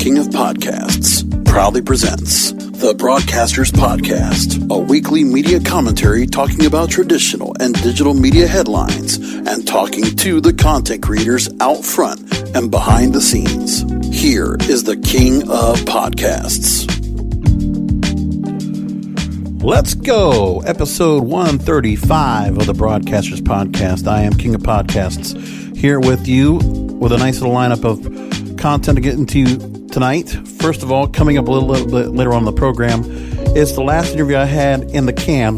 King of Podcasts proudly presents The Broadcasters Podcast, a weekly media commentary talking about traditional and digital media headlines and talking to the content creators out front and behind the scenes. Here is the King of Podcasts. Let's go. Episode 135 of The Broadcasters Podcast. I am King of Podcasts here with you with a nice little lineup of content to get into tonight. First of all, coming up a little bit later on in the program is the last interview I had in the can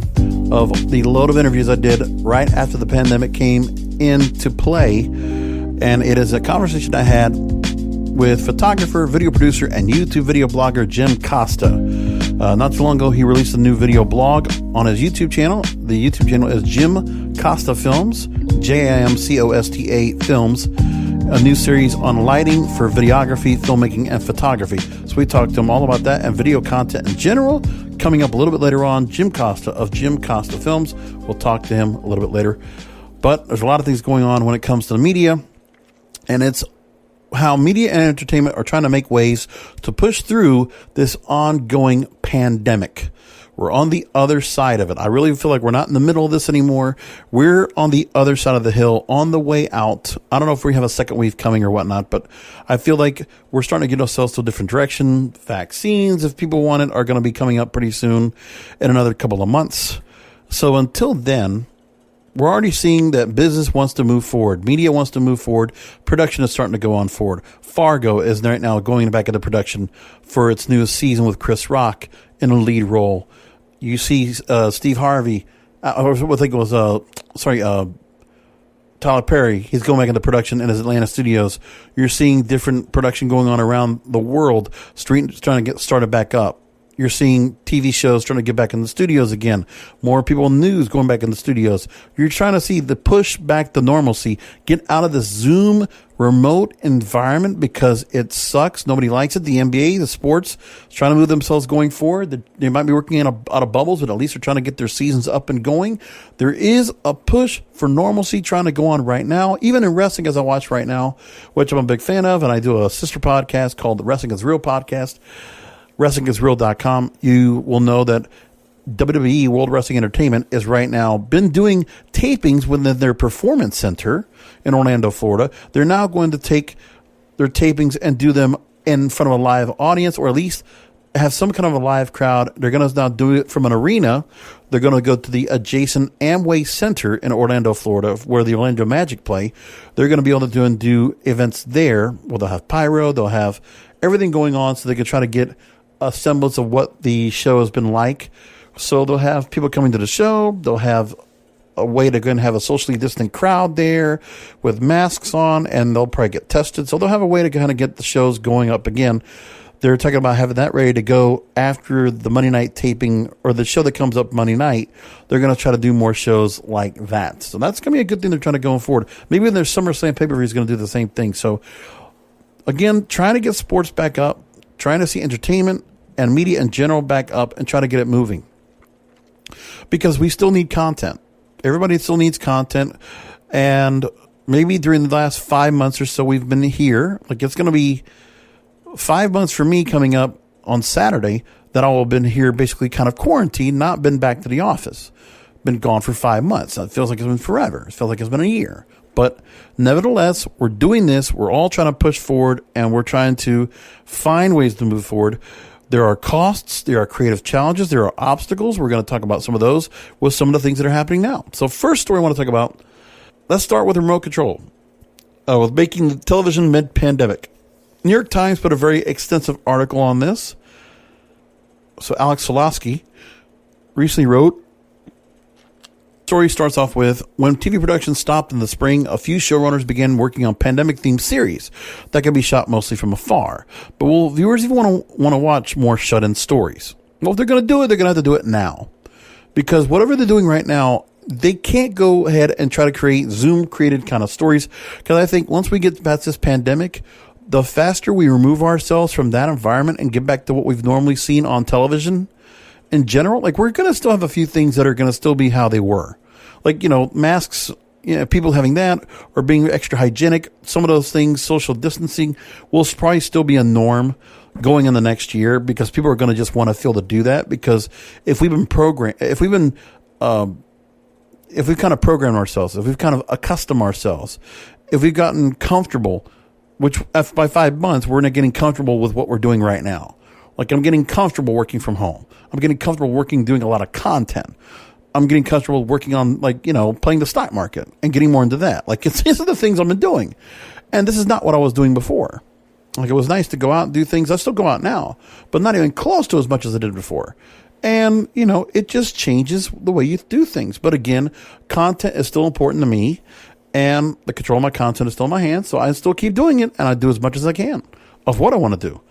of the load of interviews I did right after the pandemic came into play. And it is a conversation I had with photographer, video producer, and YouTube video blogger Jim Costa. Not too long ago, he released a new video blog on his YouTube channel. The YouTube channel is Jim Costa Films, JIMCOSTA Films, a new series on lighting for videography, filmmaking, and photography. So we talked to him all about that and video content in general. Coming up a little bit later on, Jim Costa of Jim Costa Films. We'll talk to him a little bit later. But there's a lot of things going on when it comes to the media, and it's how media and entertainment are trying to make ways to push through this ongoing pandemic. We're on the other side of it. I really feel like we're not in the middle of this anymore. We're on the other side of the hill, on the way out. I don't know if we have a second wave coming or whatnot, but I feel like we're starting to get ourselves to a different direction. Vaccines, if people want it, are going to be coming up pretty soon in another couple of months. So until then, we're already seeing that business wants to move forward. Media wants to move forward. Production is starting to go on forward. Fargo is right now going back into production for its newest season with Chris Rock in a lead role. You see Steve Harvey, I think it was, Tyler Perry. He's going back into production in his Atlanta studios. You're seeing different production going on around the world, trying to get started back up. You're seeing TV shows trying to get back in the studios again. More people in news going back in the studios. You're trying to see the push back to normalcy. Get out of the Zoom remote environment because it sucks. Nobody likes it. The NBA, the sports, is trying to move themselves going forward. They might be working out of bubbles, but at least they're trying to get their seasons up and going. There is a push for normalcy trying to go on right now. Even in wrestling, as I watch right now, which I'm a big fan of, and I do a sister podcast called the Wrestling is Real podcast. WrestlingIsReal.com, you will know that WWE, World Wrestling Entertainment, is right now been doing tapings within their performance center in Orlando, Florida. They're now going to take their tapings and do them in front of a live audience, or at least have some kind of a live crowd. They're going to now do it from an arena. They're going to go to the adjacent Amway Center in Orlando, Florida, where the Orlando Magic play. They're going to be able to do events there. Well, they'll have pyro. They'll have everything going on so they can try to get a semblance of what the show has been like. So they'll have people coming to the show. They'll have a way to go and have a socially distant crowd there with masks on, and they'll probably get tested. So they'll have a way to kind of get the shows going up again. They're talking about having that ready to go after the Monday night taping, or the show that comes up Monday night. They're going to try to do more shows like that. So that's going to be a good thing they're trying to go forward. Maybe in their SummerSlam pay-per-view is going to do the same thing. So again, trying to get sports back up, trying to see entertainment and media in general back up and try to get it moving. Because we still need content. Everybody still needs content. And maybe during the last 5 months or so we've been here, like it's going to be 5 months for me coming up on Saturday that I will have been here basically kind of quarantined, not been back to the office. Been gone for 5 months. It feels like it's been forever. It feels like it's been a year. But nevertheless, we're doing this. We're all trying to push forward, and we're trying to find ways to move forward. There are costs, there are creative challenges, there are obstacles. We're going to talk about some of those with some of the things that are happening now. So first story I want to talk about, let's start with remote control, with making the television mid-pandemic. New York Times put a very extensive article on this. So Alex Solosky recently wrote, story starts off with, when TV production stopped in the spring, a few showrunners began working on pandemic-themed series that can be shot mostly from afar. But will viewers even want to watch more shut-in stories? Well, if they're going to do it, they're going to have to do it now. Because whatever they're doing right now, they can't go ahead and try to create Zoom-created kind of stories. Because I think once we get past this pandemic, the faster we remove ourselves from that environment and get back to what we've normally seen on television, in general, like we're going to still have a few things that are going to still be how they were. Like, masks, people having that or being extra hygienic. Some of those things, social distancing, will probably still be a norm. going in the next year, because people are going to just want to feel to do that. Because if we've kind of programmed ourselves, if we've kind of accustomed ourselves, if we've gotten comfortable, which by 5 months, we're not getting comfortable with what we're doing right now. Like, I'm getting comfortable working from home. I'm getting comfortable doing a lot of content. I'm getting comfortable working on, playing the stock market and getting more into that. Like, these are the things I've been doing. And this is not what I was doing before. Like, it was nice to go out and do things. I still go out now, but not even close to as much as I did before. And, it just changes the way you do things. But again, content is still important to me, and the control of my content is still in my hands. So I still keep doing it, and I do as much as I can of what I want to do.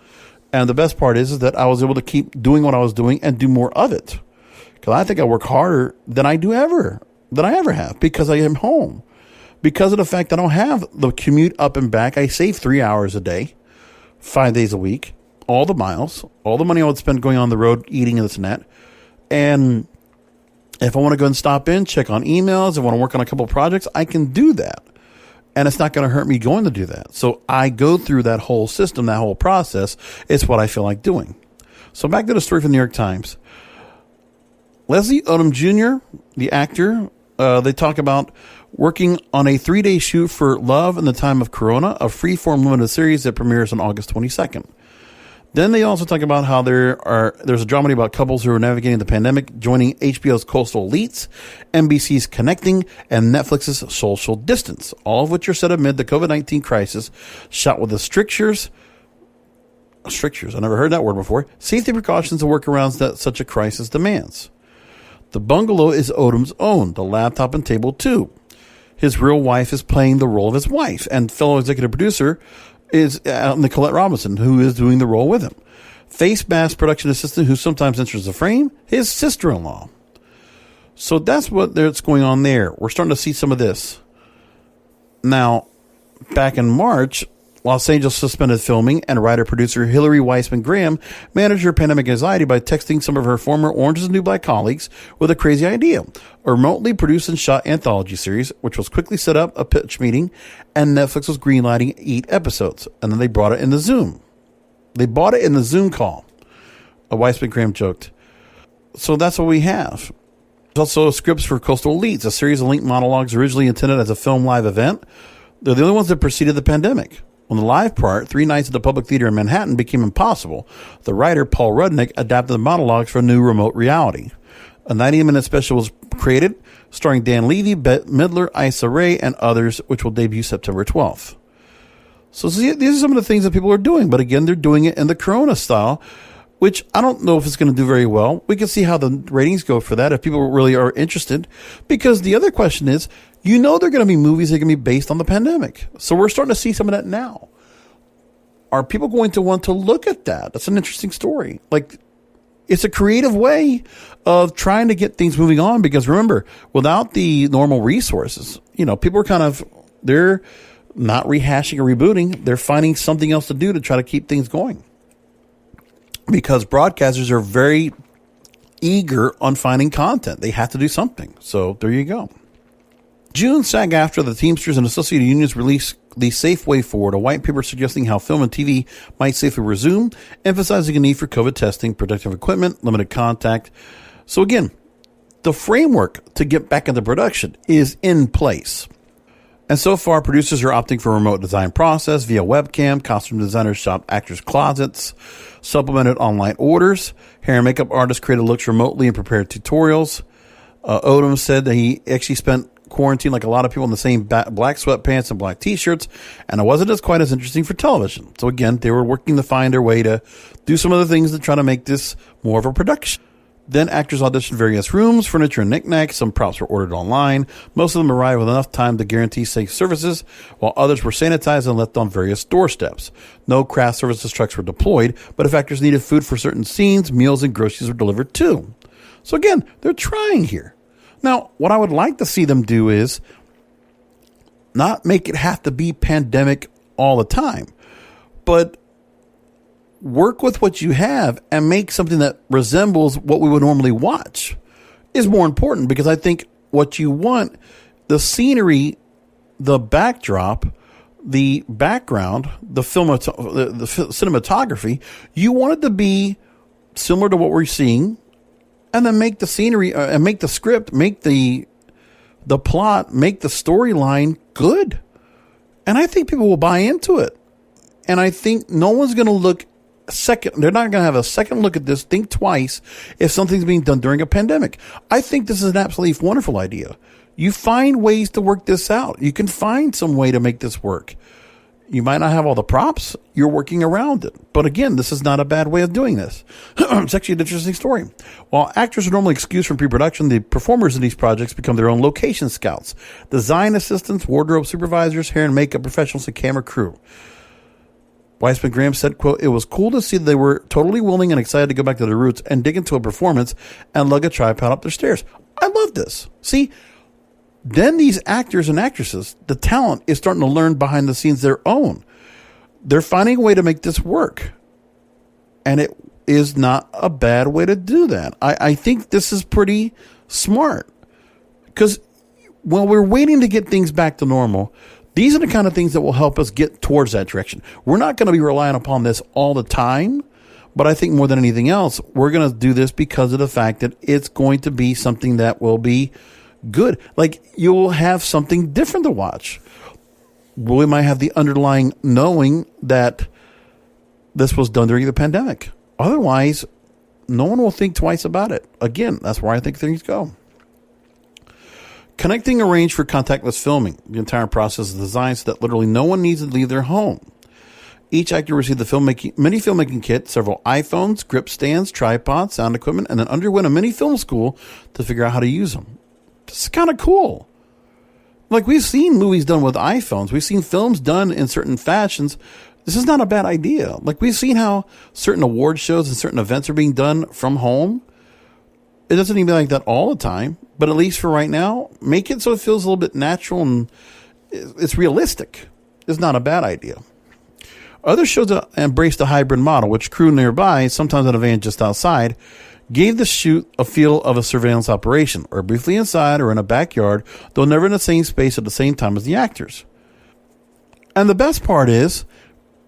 And the best part is that I was able to keep doing what I was doing and do more of it. Because I think I work harder than I ever have, because I am home. Because of the fact that I don't have the commute up and back, I save 3 hours a day, 5 days a week, all the miles, all the money I would spend going on the road, eating this and that. And if I want to go and stop in, check on emails, I want to work on a couple of projects, I can do that. And it's not going to hurt me going to do that. So I go through that whole system, that whole process. It's what I feel like doing. So back to the story from the New York Times. Leslie Odom Jr., the actor, they talk about working on a 3-day shoot for Love in the Time of Corona, a free-form limited series that premieres on August 22nd. Then they also talk about how there's a dramedy about couples who are navigating the pandemic, joining HBO's Coastal Elites, NBC's Connecting, and Netflix's Social Distance, all of which are set amid the COVID-19 crisis, shot with the strictures, I never heard that word before, safety precautions and workarounds that such a crisis demands. The bungalow is Odom's own, the laptop and table too. His real wife is playing the role of his wife, and fellow executive producer is Nicolette Robinson, who is doing the role with him. Face mask production assistant, who sometimes enters the frame, his sister-in-law. So that's what's going on there. We're starting to see some of this. Now, back in March, Los Angeles suspended filming, and writer-producer Hillary Weissman Graham managed her pandemic anxiety by texting some of her former Orange is the New Black colleagues with a crazy idea: a remotely produced and shot anthology series, which was quickly set up, a pitch meeting, and Netflix was greenlighting 8 episodes. And then they brought it in the Zoom. They bought it in the Zoom call. Weissman Graham joked. So that's what we have. There's also scripts for Coastal Elites, a series of linked monologues originally intended as a film live event. They're the only ones that preceded the pandemic. When the live part, 3 nights at the Public Theater in Manhattan, became impossible, the writer, Paul Rudnick, adapted the monologues for a new remote reality. A 90-minute special was created, starring Dan Levy, Bette Midler, Issa Rae, and others, which will debut September 12th. So see, these are some of the things that people are doing. But again, they're doing it in the Corona style, which I don't know if it's going to do very well. We can see how the ratings go for that if people really are interested. Because the other question is, they're going to be movies that are going to be based on the pandemic. So we're starting to see some of that now. Are people going to want to look at that? That's an interesting story. Like, it's a creative way of trying to get things moving on. Because remember, without the normal resources, people are they're not rehashing or rebooting. They're finding something else to do to try to keep things going. Because broadcasters are very eager on finding content. They have to do something. So there you go. June, SAG-AFTRA, the Teamsters, and Associated Unions released The Safe Way Forward, a white paper suggesting how film and TV might safely resume, emphasizing a need for COVID testing, protective equipment, limited contact. So again, the framework to get back into production is in place. And so far, producers are opting for a remote design process via webcam. Costume designers shop actors' closets, supplemented online orders. Hair and makeup artists created looks remotely and prepared tutorials. Odom said that he actually spent quarantine like a lot of people in the same black sweatpants and black T-shirts, and it wasn't quite as interesting for television. So again, they were working to find their way to do some other things to try to make this more of a production. Then actors auditioned various rooms, furniture, and knickknacks. Some props were ordered online. Most of them arrived with enough time to guarantee safe services, while others were sanitized and left on various doorsteps. No craft services trucks were deployed, but if actors needed food for certain scenes, meals and groceries were delivered too. So again, they're trying here. Now, what I would like to see them do is not make it have to be pandemic all the time, but work with what you have and make something that resembles what we would normally watch is more important, because I think what you want, the scenery, the backdrop, the background, the cinematography, you want it to be similar to what we're seeing, and then make the scenery and make the script, make the plot, make the storyline good. And I think people will buy into it. And I think no one's going to look second. They're not going to have a second look at this, think twice if something's being done during a pandemic. I think this is an absolutely wonderful idea. You find ways to work this out. You can find some way to make this work. You might not have all the props. You're working around it. But again, this is not a bad way of doing this. It's actually an interesting story. While actors are normally excused from pre-production, the performers in these projects become their own location scouts, design assistants, wardrobe supervisors, hair and makeup professionals, and camera crew. Weissman Graham said, quote, "It was cool to see that they were totally willing and excited to go back to their roots and dig into a performance and lug a tripod up their stairs." I love this. See, then these actors and actresses, the talent is starting to learn behind the scenes their own. They're finding a way to make this work. And it is not a bad way to do that. I think this is pretty smart. Because while we're waiting to get things back to normal, these are the kind of things that will help us get towards that direction. We're not going to be relying upon this all the time. But I think more than anything else, we're going to do this because of the fact that it's going to be something that will be good. Like, you'll have something different to watch. We might have the underlying knowing that this was done during the pandemic. Otherwise, no one will think twice about it. Again, that's where I think things go. Connecting arranged for contactless filming. The entire process is designed so that literally no one needs to leave their home. Each actor received the mini filmmaking kit, several iPhones, grip stands, tripods, sound equipment, and then underwent a mini film school to figure out how to use them. This is kind of cool. Like, we've seen movies done with iPhones. We've seen films done in certain fashions. This is not a bad idea. Like, we've seen how certain award shows and certain events are being done from home. It doesn't even be like that all the time. But at least for right now, make it so it feels a little bit natural and it's realistic. It's not a bad idea. Other shows that embraced a hybrid model, which crew nearby, sometimes in a van just outside, gave the shoot a feel of a surveillance operation, or briefly inside or in a backyard, though never in the same space at the same time as the actors. And the best part is,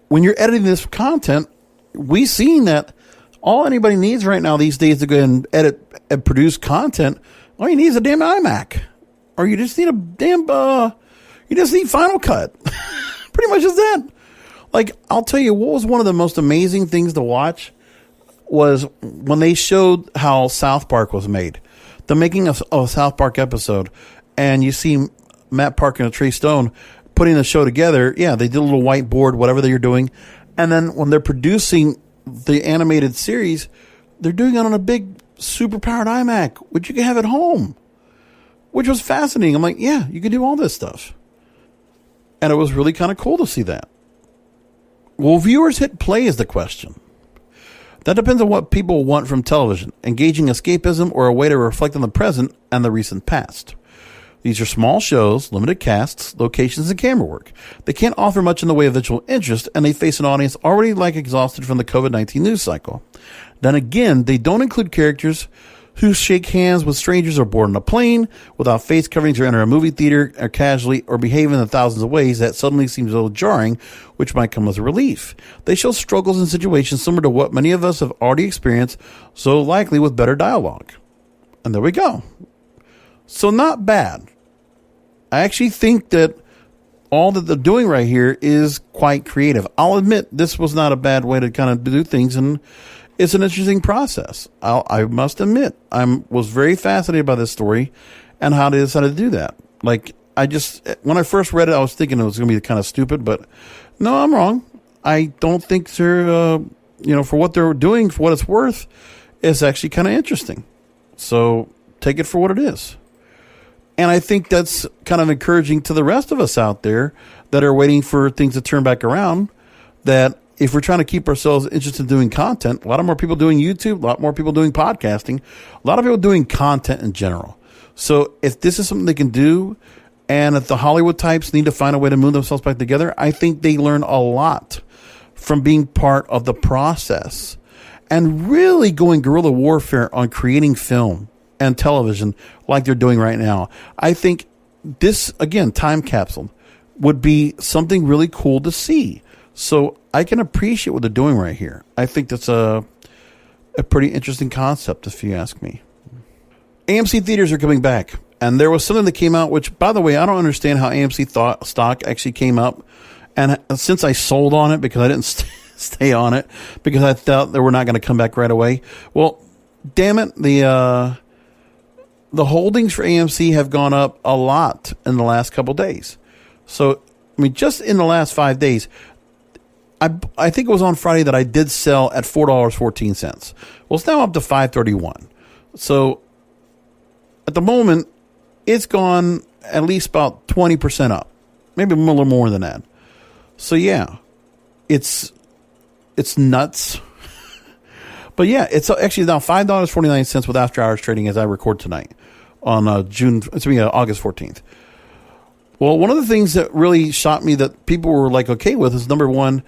when you're editing this content, we've seen that all anybody needs right now these days to go ahead and edit and produce content, all you need is a damn iMac. Or you just need a damn, you just need Final Cut. Pretty much is that. Like, I'll tell you, what was one of the most amazing things to watch was when they showed how South Park was made. The making of a South Park episode. And you see Matt Parker and Trey Stone putting the show together. Yeah, they did a little whiteboard, whatever they were doing. And then when they're producing the animated series, they're doing it on a big, super-powered iMac, which you can have at home. Which was fascinating. I'm like, yeah, you can do all this stuff. And it was really kind of cool to see that. Will viewers hit play is the question. That depends on what people want from television, engaging escapism or a way to reflect on the present and the recent past. These are small shows, limited casts, locations, and camera work. They can't offer much in the way of visual interest, and they face an audience already exhausted from the COVID-19 news cycle. Then again, they don't include characters who shake hands with strangers or board on a plane without face coverings or enter a movie theater or casually or behave in the thousands of ways that suddenly seems a little jarring, which might come as a relief. They show struggles in situations similar to what many of us have already experienced, so likely with better dialogue. And there we go. So not bad. I actually think that all that they're doing right here is quite creative. I'll admit this was not a bad way to kind of do things, and it's an interesting process. I must admit, I was very fascinated by this story and how they decided to do that. Like, when I first read it, I was thinking it was going to be kind of stupid, but no, I'm wrong. I don't think they're, for what they're doing, for what it's worth, it's actually kind of interesting. So take it for what it is. And I think that's kind of encouraging to the rest of us out there that are waiting for things to turn back around, that if we're trying to keep ourselves interested in doing content, a lot more people doing YouTube, a lot more people doing podcasting, a lot of people doing content in general. So if this is something they can do, and if the Hollywood types need to find a way to move themselves back together, I think they learn a lot from being part of the process and really going guerrilla warfare on creating film and television like they're doing right now. I think this, again, time capsule. would be something really cool to see. So I can appreciate what they're doing right here. I think that's a pretty interesting concept, if you ask me. AMC theaters are coming back. And there was something that came out, which, by the way, I don't understand how AMC stock actually came up. And since I sold on it because I didn't stay on it, because I thought they were not going to come back right away. Well, damn it, the holdings for AMC have gone up a lot in the last couple days. So, I mean, just in the last 5 days, I think it was on Friday that I did sell at $4.14. Well, it's now up to $5.31. So, at the moment, it's gone at least about 20% up, maybe a little more than that. So yeah, it's nuts. But yeah, it's actually now $5.49 with after hours trading as I record tonight on August 14th. Well, one of the things that really shocked me that people were like okay with is, number one,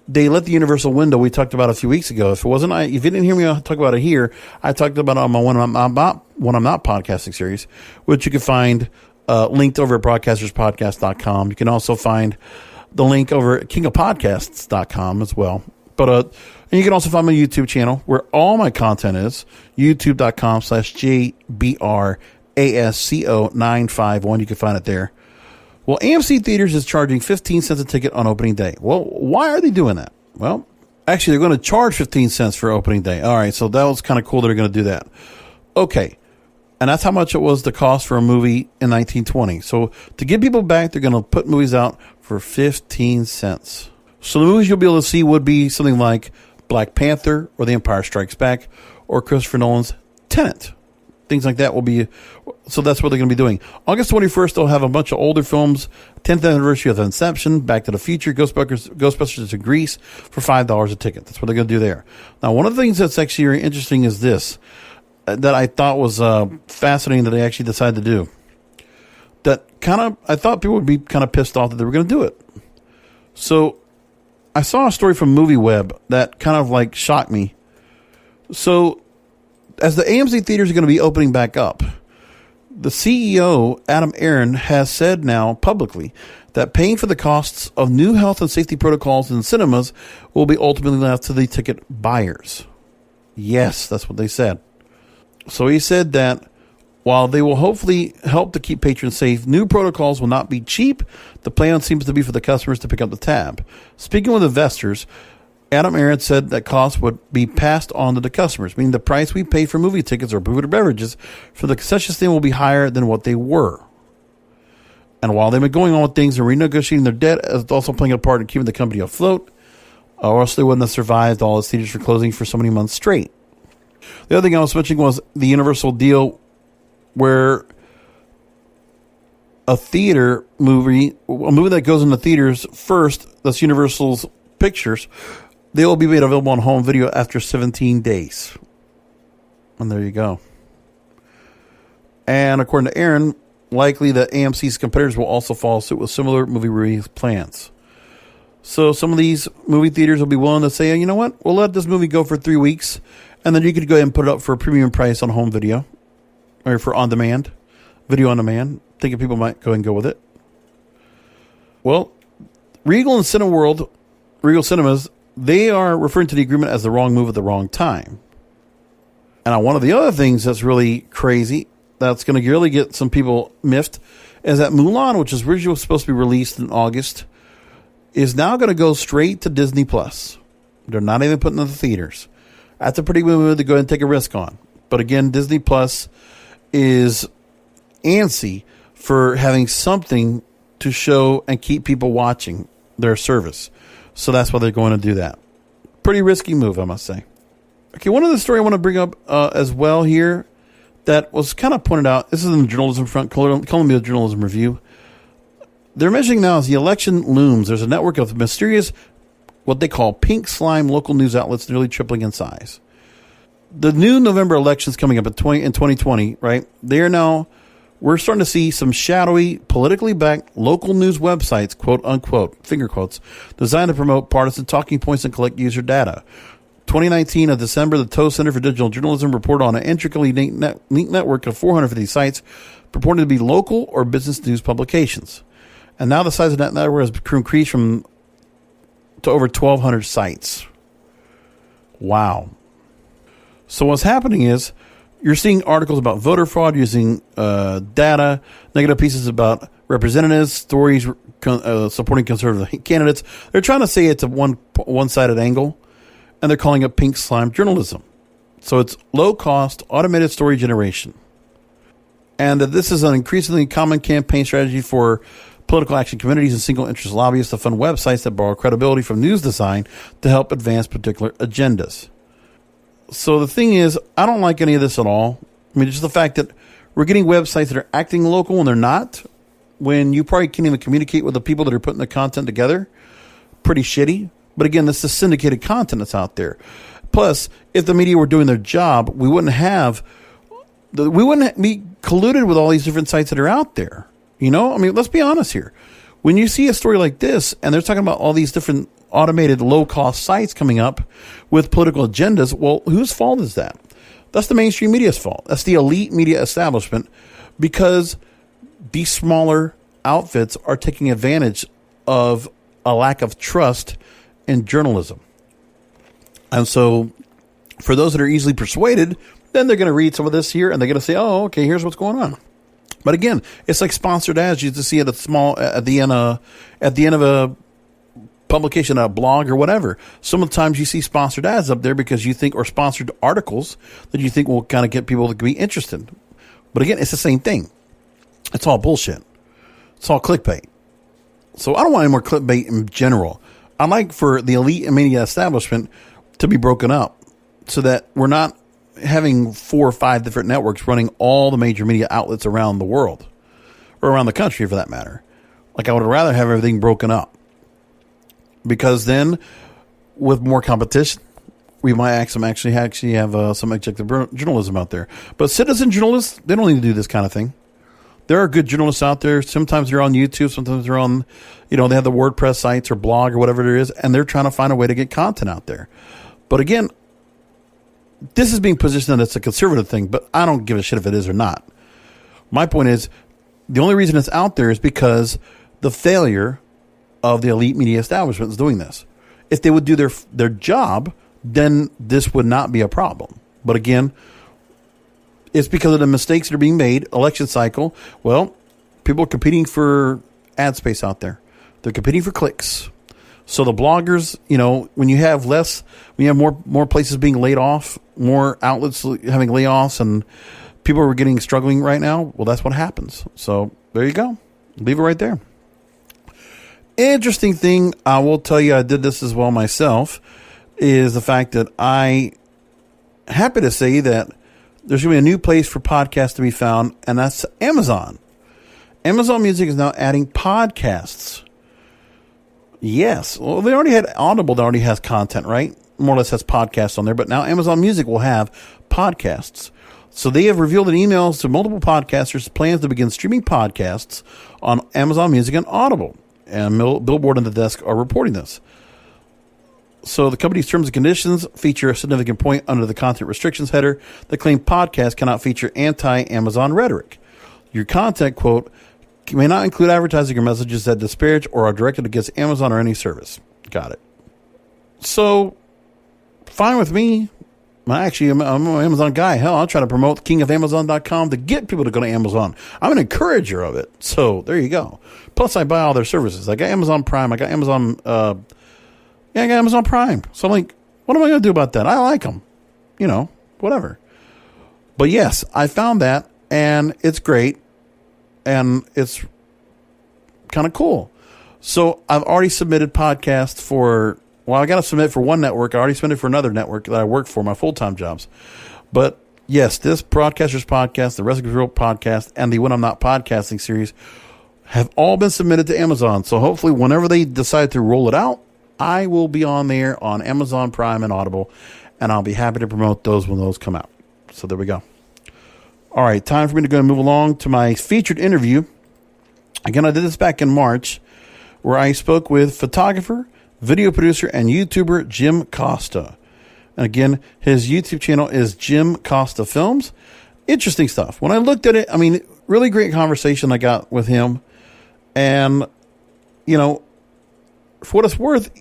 they let the universal window we talked about a few weeks ago. If you didn't hear me talk about it here, I talked about it on my when I'm not podcasting series, which you can find linked over at broadcasterspodcast.com. You can also find the link over at kingofpodcasts.com as well. But and you can also find my YouTube channel where all my content is, youtube.com/JBRASCO951. You can find it there. Well, AMC Theaters is charging 15 cents a ticket on opening day. Well, why are they doing that? Well, actually, they're going to charge 15 cents for opening day. All right, so that was kind of cool that they're going to do that. Okay, and that's how much it was the cost for a movie in 1920. So to get people back, they're going to put movies out for 15 cents. So the movies you'll be able to see would be something like Black Panther or The Empire Strikes Back or Christopher Nolan's Tenet. Things like that will be, so that's what they're going to be doing. August 21st, they'll have a bunch of older films, 10th anniversary of Inception, Back to the Future, Ghostbusters to Grease for $5 a ticket. That's what they're going to do there. Now, one of the things that's actually very interesting is this, that I thought was fascinating that they actually decided to do. I thought people would be kind of pissed off that they were going to do it. So I saw a story from MovieWeb that kind of like shocked me. So as the AMC theaters are going to be opening back up, the CEO, Adam Aron, has said now publicly that paying for the costs of new health and safety protocols in cinemas will be ultimately left to the ticket buyers. Yes, that's what they said. So he said that while they will hopefully help to keep patrons safe, new protocols will not be cheap. The plan seems to be for the customers to pick up the tab. Speaking with investors, Adam Aron said that costs would be passed on to the customers, meaning the price we pay for movie tickets or food or beverages for the concession stand will be higher than what they were. And while they've been going on with things and renegotiating their debt, it's also playing a part in keeping the company afloat, or else they wouldn't have survived all its theaters for closing for so many months straight. The other thing I was mentioning was the Universal deal where a movie that goes into theaters first, that's Universal's Pictures, they will be made available on home video after 17 days. And there you go. And according to Aaron, likely that AMC's competitors will also follow suit with similar movie release plans. So some of these movie theaters will be willing to say, you know what, we'll let this movie go for 3 weeks, and then you could go ahead and put it up for a premium price on home video, or for on-demand, video on demand. Thinking people might go and go with it. Well, Regal and Cineworld, Regal Cinemas, they are referring to the agreement as the wrong move at the wrong time. And one of the other things that's really crazy, that's going to really get some people miffed, is that Mulan, which is originally supposed to be released in August, is now going to go straight to Disney Plus. They're not even putting it in the theaters. That's a pretty good move to go ahead and take a risk on. But again, Disney Plus is antsy for having something to show and keep people watching their service. So that's why they're going to do that. Pretty risky move, I must say. Okay, one other story I want to bring up as well here that was kind of pointed out. This is in the journalism front, Columbia Journalism Review. They're mentioning now as the election looms, there's a network of mysterious, what they call pink slime local news outlets nearly tripling in size. The new November elections coming up in 2020, right? We're starting to see some shadowy, politically backed local news websites, quote unquote, finger quotes, designed to promote partisan talking points and collect user data. 2019 of December, the Toe Center for Digital Journalism reported on an intricately linked network of 450 sites purported to be local or business news publications. And now the size of that network has increased to over 1,200 sites. Wow. So what's happening is you're seeing articles about voter fraud using data, negative pieces about representatives, stories supporting conservative candidates. They're trying to say it's a one-sided angle, and they're calling it pink slime journalism. So it's low-cost, automated story generation. And that this is an increasingly common campaign strategy for political action committees and single-interest lobbyists to fund websites that borrow credibility from news design to help advance particular agendas. So the thing is, I don't like any of this at all. I mean, just the fact that we're getting websites that are acting local when they're not, when you probably can't even communicate with the people that are putting the content together. Pretty shitty. But again, this is syndicated content that's out there. Plus, if the media were doing their job, we wouldn't be colluded with all these different sites that are out there. You know, I mean, let's be honest here. When you see a story like this, and they're talking about all these different automated low-cost sites coming up with political agendas, well, whose fault is that? That's the mainstream media's fault. That's the elite media establishment, because these smaller outfits are taking advantage of a lack of trust in journalism. And so for those that are easily persuaded, then they're going to read some of this here and they're going to say, oh, okay, here's what's going on. But again, it's like sponsored ads you used to see at the end of a publication, a blog or whatever. Sometimes you see sponsored ads up there because you think, or sponsored articles that you think will kind of get people to be interested. But again, it's the same thing. It's all bullshit. It's all clickbait. So I don't want any more clickbait in general. I'd like for the elite media establishment to be broken up so that we're not having 4 or 5 different networks running all the major media outlets around the world, or around the country for that matter. Like, I would rather have everything broken up, because then with more competition, we might actually have some objective journalism out there. But citizen journalists, they don't need to do this kind of thing. There are good journalists out there. Sometimes they're on YouTube. Sometimes they're on, they have the WordPress sites or blog or whatever it is, and they're trying to find a way to get content out there. But again, this is being positioned as a conservative thing, but I don't give a shit if it is or not. My point is, the only reason it's out there is because the failure of the elite media establishment is doing this. If they would do their job, then this would not be a problem. But again, it's because of the mistakes that are being made, election cycle. Well, people are competing for ad space out there. They're competing for clicks. So the bloggers, when you have more places being laid off, more outlets having layoffs, and people are struggling right now, well, that's what happens. So there you go. Leave it right there. Interesting thing, I will tell you, I did this as well myself, is the fact that I happy to say that there's going to be a new place for podcasts to be found, and that's Amazon. Amazon Music is now adding podcasts. Yes. Well, they already had Audible that already has content, right? More or less has podcasts on there, but now Amazon Music will have podcasts. So they have revealed in emails to multiple podcasters plans to begin streaming podcasts on Amazon Music and Audible. And Billboard and The Desk are reporting this. So the company's terms and conditions feature a significant point under the content restrictions header that claim podcasts cannot feature anti-Amazon rhetoric. Your content, quote, may not include advertising or messages that disparage or are directed against Amazon or any service. Got it. So, fine with me. Actually, I'm an Amazon guy. Hell, I'll try to promote kingofamazon.com to get people to go to Amazon. I'm an encourager of it. So, there you go. Plus, I buy all their services. I got Amazon Prime. I got Amazon Prime. So, I'm like, what am I going to do about that? I like them. Whatever. But yes, I found that, and it's great. And it's kind of cool. So I've already submitted podcasts I got to submit for one network. I already submitted for another network that I work for, my full-time jobs. But yes, this Broadcasters Podcast, the Wrestling Grill Podcast, and the When I'm Not Podcasting series have all been submitted to Amazon. So hopefully whenever they decide to roll it out, I will be on there on Amazon Prime and Audible, and I'll be happy to promote those when those come out. So there we go. All right, time for me to go and move along to my featured interview. Again, I did this back in March, where I spoke with photographer, video producer, and YouTuber Jim Costa. And again, his YouTube channel is Jim Costa Films. Interesting stuff. When I looked at it, really great conversation I got with him. And you know, for what it's worth,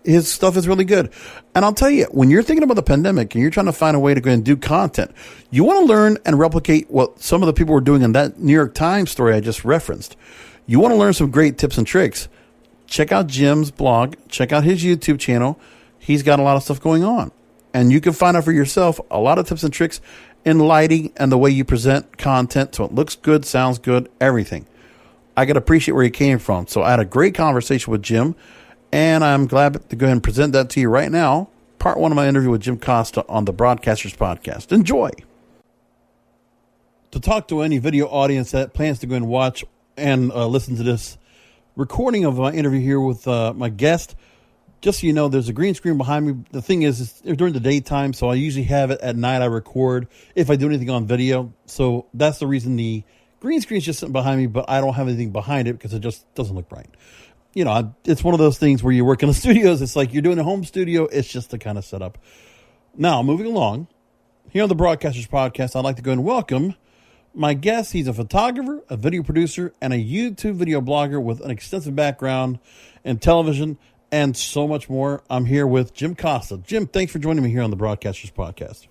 his stuff is really good. And I'll tell you, when you're thinking about the pandemic and you're trying to find a way to go and do content, you want to learn and replicate what some of the people were doing in that New York Times story I just referenced. You want to learn some great tips and tricks. Check out Jim's blog. Check out his YouTube channel. He's got a lot of stuff going on. And you can find out for yourself a lot of tips and tricks in lighting and the way you present content so it looks good, sounds good, everything. I can appreciate where he came from. So I had a great conversation with Jim. And I'm glad to go ahead and present that to you right now. Part 1 of my interview with Jim Costa on the Broadcasters Podcast. Enjoy. To talk to any video audience that plans to go and watch and listen to this recording of my interview here with my guest, just so you know, there's a green screen behind me. The thing is, it's during the daytime, so I usually have it at night. I record if I do anything on video. So that's the reason the green screen is just sitting behind me, but I don't have anything behind it because it just doesn't look right. You know, it's one of those things where you work in the studios. It's like you're doing a home studio. It's just the kind of setup. Now, moving along, here on the Broadcasters Podcast, I'd like to go and welcome my guest. He's a photographer, a video producer, and a YouTube video blogger with an extensive background in television and so much more. I'm here with Jim Costa. Jim, thanks for joining me here on the Broadcasters Podcast.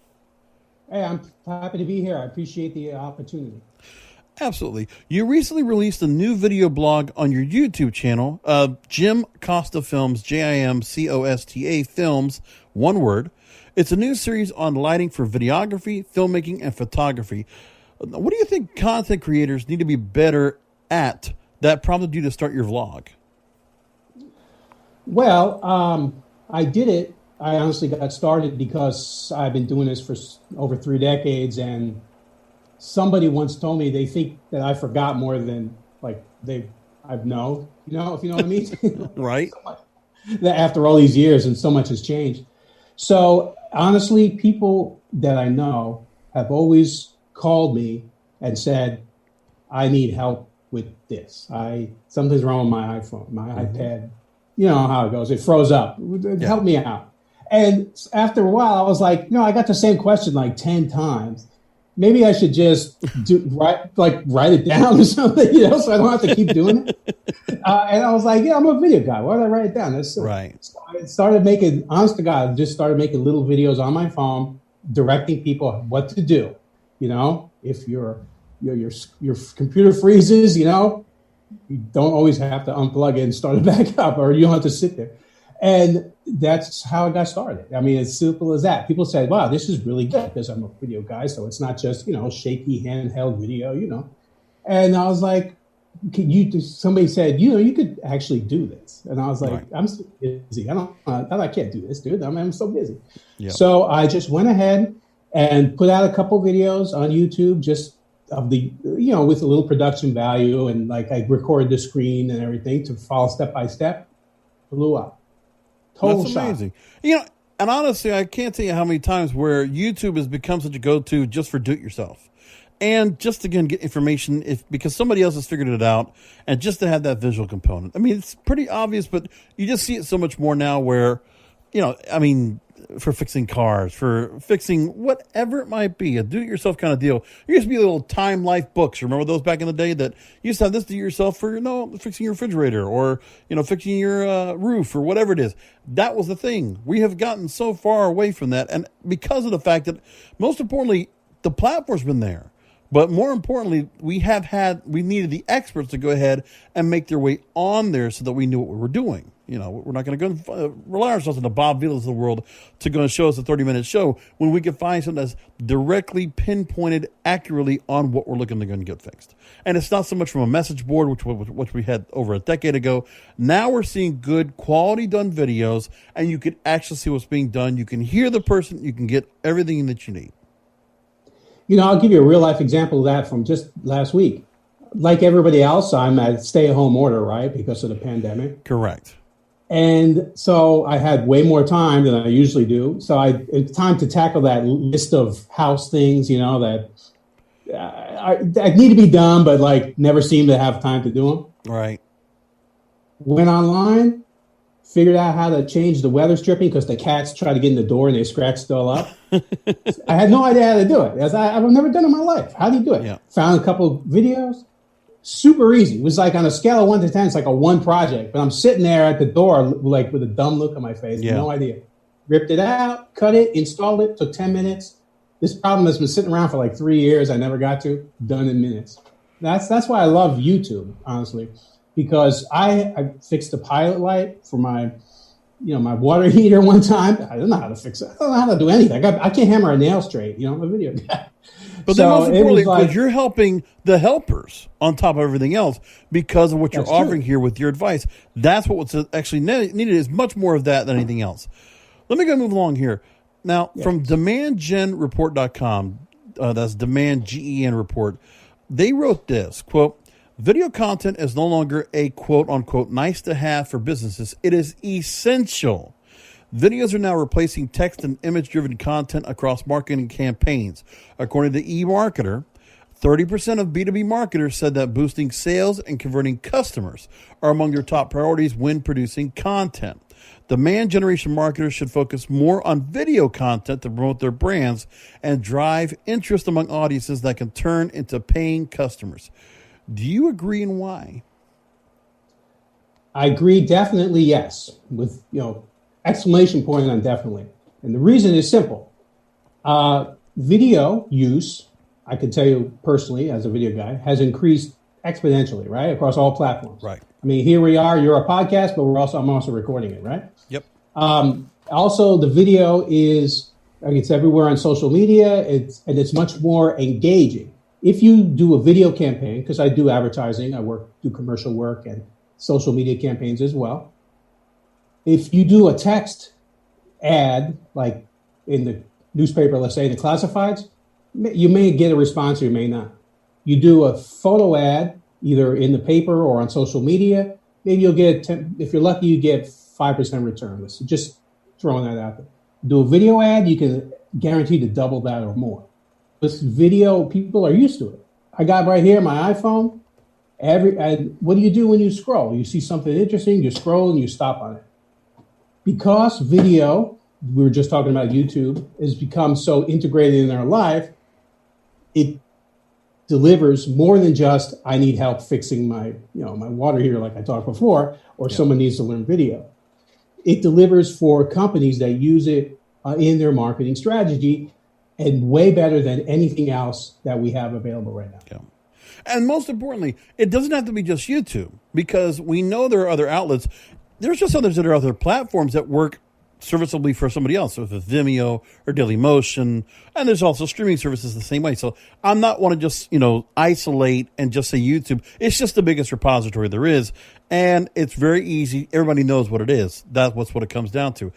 Hey, I'm happy to be here. I appreciate the opportunity. Absolutely. You recently released a new video blog on your YouTube channel, Jim Costa Films, JIMCOSTA Films, one word. It's a new series on lighting for videography, filmmaking, and photography. What do you think content creators need to be better at that prompted you to start your vlog? Well, I did it. I honestly got started because I've been doing this for over 3 decades, and somebody once told me they think that I forgot more than I've known, if you know what I mean? Right. That after all these years and so much has changed. So honestly, people that I know have always called me and said, I need help with this. Something's wrong with my iPhone, my iPad. You know how it goes. It froze up. Help me out. And after a while, I was like, I got the same question like 10 times. Maybe I should just write it down or something, so I don't have to keep doing it. And I was like, I'm a video guy. Why did I write it down? That's right. So I started making, honest to God, just started making little videos on my phone, directing people what to do. If your computer freezes, you don't always have to unplug it and start it back up, or you don't have to sit there. And that's how it got started. I mean, it's simple as that. People say, wow, this is really good because I'm a video guy. So it's not just, shaky handheld video, And I was like, somebody said, you could actually do this. And I was like, right. I'm so busy. I can't do this, dude. I'm so busy. Yep. So I just went ahead and put out a couple videos on YouTube, just of the, with a little production value. And I recorded the screen and everything to follow step by step. Blew up. Total That's amazing. Shot. And honestly, I can't tell you how many times where YouTube has become such a go-to just for do-it-yourself. And just to, again, get information because somebody else has figured it out, and just to have that visual component. I mean, it's pretty obvious, but you just see it so much more now where, for fixing cars, for fixing whatever it might be, a do-it-yourself kind of deal. There used to be little Time Life books. Remember those back in the day that you used to have this do-it-yourself for, fixing your refrigerator or, fixing your roof or whatever it is. That was the thing. We have gotten so far away from that. And because of the fact that, most importantly, the platform's been there. But more importantly, we needed the experts to go ahead and make their way on there so that we knew what we were doing. We're not going to go rely ourselves on the Bob Vilas of the world to go and show us a 30-minute show when we can find something that's directly pinpointed accurately on what we're looking to go and get fixed. And it's not so much from a message board, which we had over a decade ago. Now we're seeing good quality done videos, and you can actually see what's being done. You can hear the person. You can get everything that you need. I'll give you a real life example of that from just last week. Like everybody else, I'm at stay-at-home order, right, because of the pandemic. Correct. And so I had way more time than I usually do. So it's time to tackle that list of house things, that I need to be done, but never seem to have time to do them. Right. Went online, figured out how to change the weather stripping because the cats try to get in the door and they scratched it all up. I had no idea how to do it. I've never done it in my life. How do you do it? Yeah. Found a couple of videos, super easy. It was like on a scale of 1 to 10, it's like a 1 project. But I'm sitting there at the door, like with a dumb look on my face, no idea. Ripped it out, cut it, installed it, took 10 minutes. This problem has been sitting around for like 3 years. I never got to, done in minutes. That's why I love YouTube, honestly, because I fixed the pilot light for my water heater one time. I don't know how to fix it. I don't know how to do anything. I can't hammer a nail straight. I'm a video guy. But then most importantly, because you're helping the helpers on top of everything else because of what you're offering here with your advice. That's what's actually needed is much more of that than anything else. Let me go move along here. Now, from demandgenreport.com, that's Demand GEN Report, they wrote this, quote, video content is no longer a quote unquote nice to have for businesses. It is essential. Videos are now replacing text and image driven content across marketing campaigns. According to eMarketer, 30% of B2B marketers said that boosting sales and converting customers are among their top priorities when producing content. Demand generation marketers should focus more on video content to promote their brands and drive interest among audiences that can turn into paying customers. Do you agree, and why? I agree, definitely, yes. With, exclamation point on definitely. And the reason is simple. Video use, I can tell you personally as a video guy, has increased exponentially, right? Across all platforms. Right. I mean, here we are, you're a podcast, but I'm also recording it, right? Yep. Also, the video it's everywhere on social media, it's much more engaging. If you do a video campaign, because I do advertising, do commercial work and social media campaigns as well. If you do a text ad, like in the newspaper, let's say the classifieds, you may get a response or you may not. You do a photo ad, either in the paper or on social media, maybe you'll get, if you're lucky, you get 5% return. So just throwing that out there. Do a video ad, you can guarantee to double that or more. This video, people are used to it. I got right here my iPhone. What do you do when you scroll? You see something interesting, you scroll and you stop on it. Because video, we were just talking about YouTube, has become so integrated in our life, it delivers more than just, I need help fixing my water heater like I talked before, or someone needs to learn video. It delivers for companies that use it in their marketing strategy, and way better than anything else that we have available right now. Yeah. And most importantly, it doesn't have to be just YouTube, because we know there are other outlets. There's just others that are other platforms that work serviceably for somebody else, so with Vimeo or Dailymotion, and there's also streaming services the same way. So I'm not want to just isolate and just say YouTube. It's just the biggest repository there is, and it's very easy. Everybody knows what it is. That's what it comes down to.